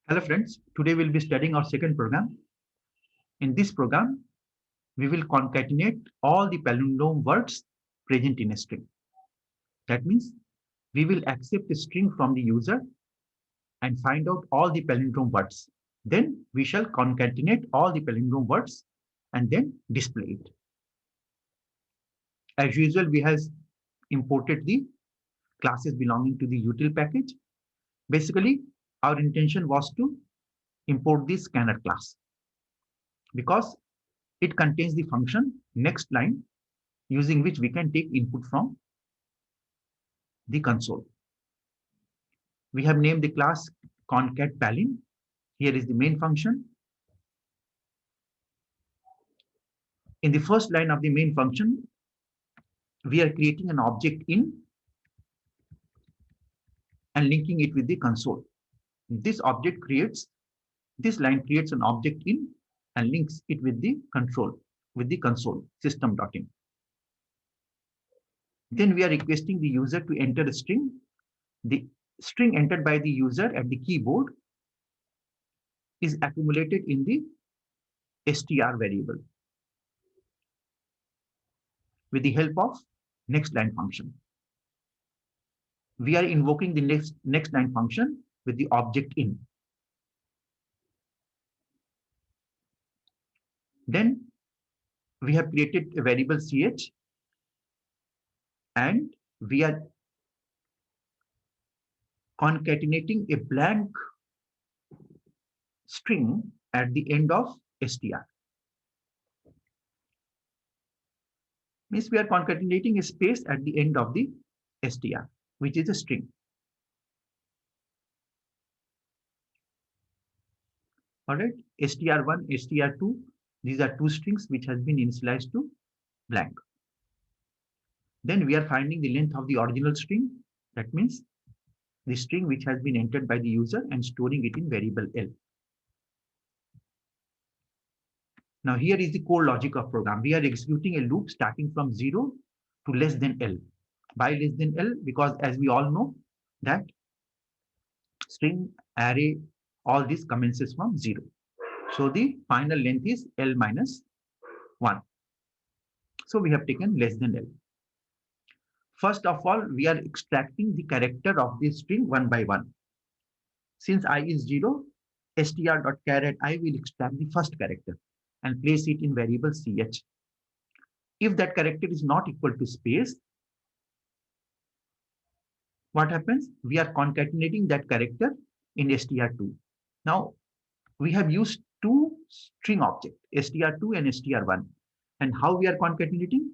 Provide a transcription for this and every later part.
Hello friends, today we'll be studying our second program. In this program, we will concatenate all the palindrome words present in a string. That means we will accept a string from the user and find out all the palindrome words. Then we shall concatenate all the palindrome words and then display it. As usual, we have imported the classes belonging to the util package. Basically, our intention was to import the scanner class because it contains the function next line using which we can take input from the console. We have named the class concat_palin. Here is the main function. In the first line of the main function, we are creating an object in and linking it with the console. This line creates an object in and links it with the console system.in. Then we are requesting the user to enter a string. The string entered by the user at the keyboard is accumulated in the str variable with the help of next line function. We are invoking the next line function with the object in. Then we have created a variable ch and we are concatenating a blank string at the end of str. Means we are concatenating a space at the end of the str, which is a string. All right, str1, str2, these are two strings which has been initialized to blank. Then we are finding the length of the original string. That means the string which has been entered by the user and storing it in variable L. Now here is the core logic of program. We are executing a loop starting from 0 to less than L. By less than L, because as we all know that string, array, all this commences from 0. So the final length is L minus 1. So we have taken less than L. First of all, we are extracting the character of this string one by one. Since I is 0, str.char@I will extract the first character and place it in variable ch. If that character is not equal to space, what happens? We are concatenating that character in str2. Now, we have used two string objects, str2 and str1. And how we are concatenating?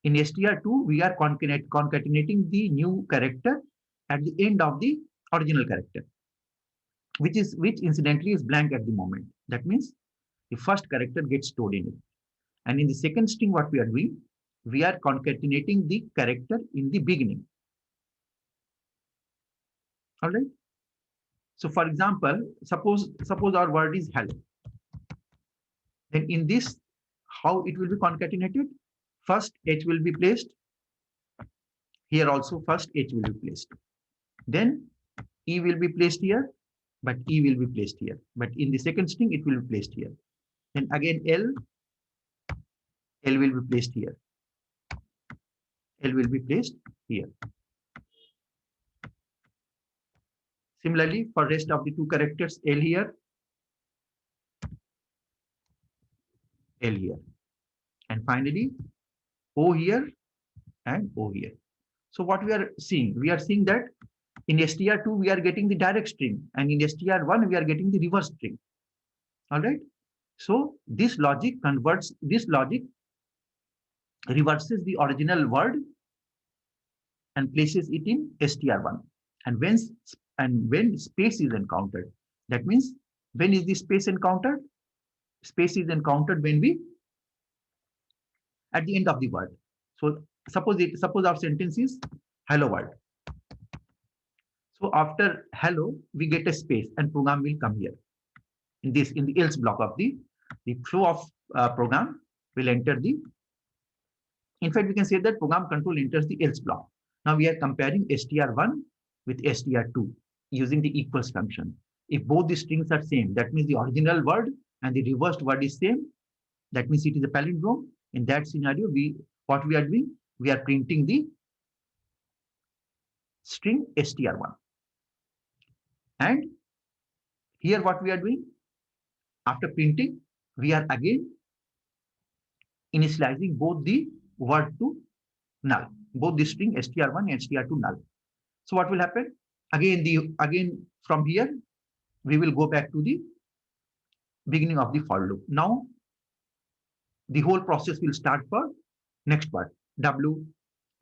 In str2, we are concatenating the new character at the end of the original character, which incidentally is blank at the moment. That means the first character gets stored in it. And in the second string, what we are doing, we are concatenating the character in the beginning. All right. So for example, suppose our word is hello. Then in this, how it will be concatenated? First H will be placed. Here also first H will be placed. Then E will be placed here, but E will be placed here. But in the second string, it will be placed here. Then again L will be placed here. L will be placed here. Similarly, for rest of the two characters, L here, L here. And finally, O here and O here. So what we are seeing? We are seeing that in str2, we are getting the direct string, and in str1, we are getting the reverse string. All right. So this logic reverses the original word and places it in str1. And when space is encountered, that means when is the space encountered? Space is encountered when we at the end of the word. So suppose our sentence is hello world. So after hello, we get a space and program will come here. In the else block of the flow of program will enter the. In fact, we can say that program control enters the else block. Now we are comparing str1 with str2 using the equals function. If both the strings are same, that means the original word and the reversed word is same. That means it is a palindrome. In that scenario, what we are doing, we are printing the string str1. And here what we are doing, after printing, we are again initializing both the word to null, both the string str1 and str2 null. So what will happen? Again from here, we will go back to the beginning of the for loop. Now, the whole process will start for next word. W,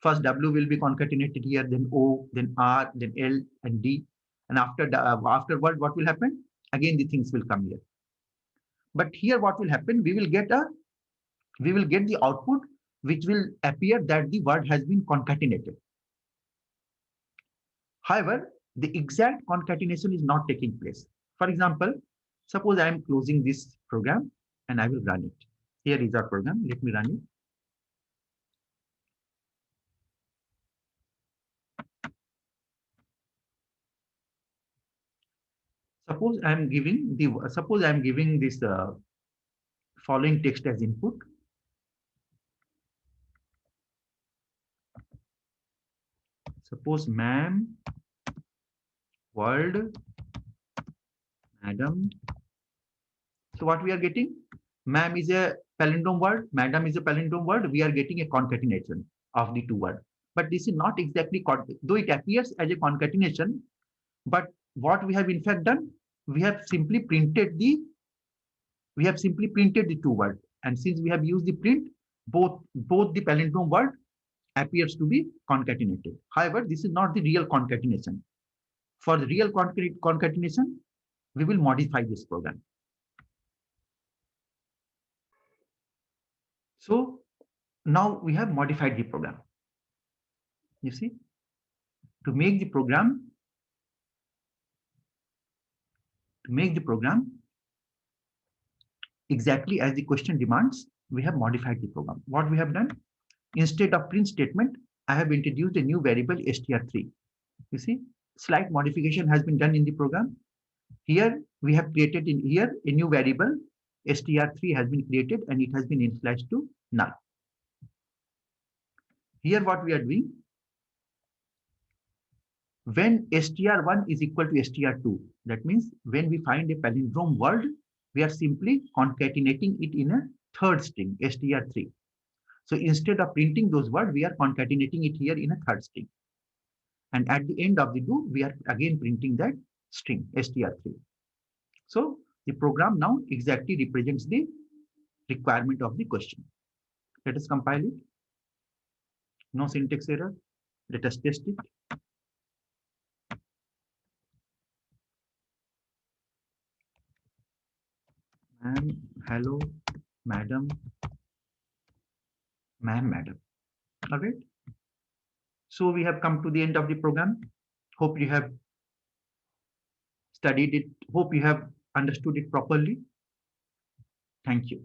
first W will be concatenated here, then O, then R, then L, and D. And afterward, what will happen? Again, the things will come here. But here, what will happen? We will get the output which will appear that the word has been concatenated. However, the exact concatenation is not taking place. For example, suppose I am closing this program and I will run it. Here is our program. Let me run it. Suppose I am giving this following text as input. Suppose ma'am, world, madam. So what we are getting? Ma'am is a palindrome word, madam is a palindrome word. We are getting a concatenation of the two words. But this is not exactly, though it appears as a concatenation, but what we have in fact done, we have simply printed the two words. And since we have used the print, both the palindrome word appears to be concatenated. However, this is not the real concatenation. For the real concatenation, we will modify this program. So now we have modified the program. You see, to make the program exactly as the question demands, we have modified the program. What we have done, instead of print statement, I have introduced a new variable str3. You see, slight modification has been done in the program. Here we have created a new variable str3 has been created and it has been initialized to null. Here what we are doing, when str1 is equal to str2, that means when we find a palindrome word, we are simply concatenating it in a third string, str3. So instead of printing those words, we are concatenating it here in a third string. And at the end of the loop, we are again printing that string, str3. So the program now exactly represents the requirement of the question. Let us compile it. No syntax error. Let us test it. Ma'am, hello, madam, ma'am, madam. All right. So we have come to the end of the program. Hope you have studied it. Hope you have understood it properly. Thank you.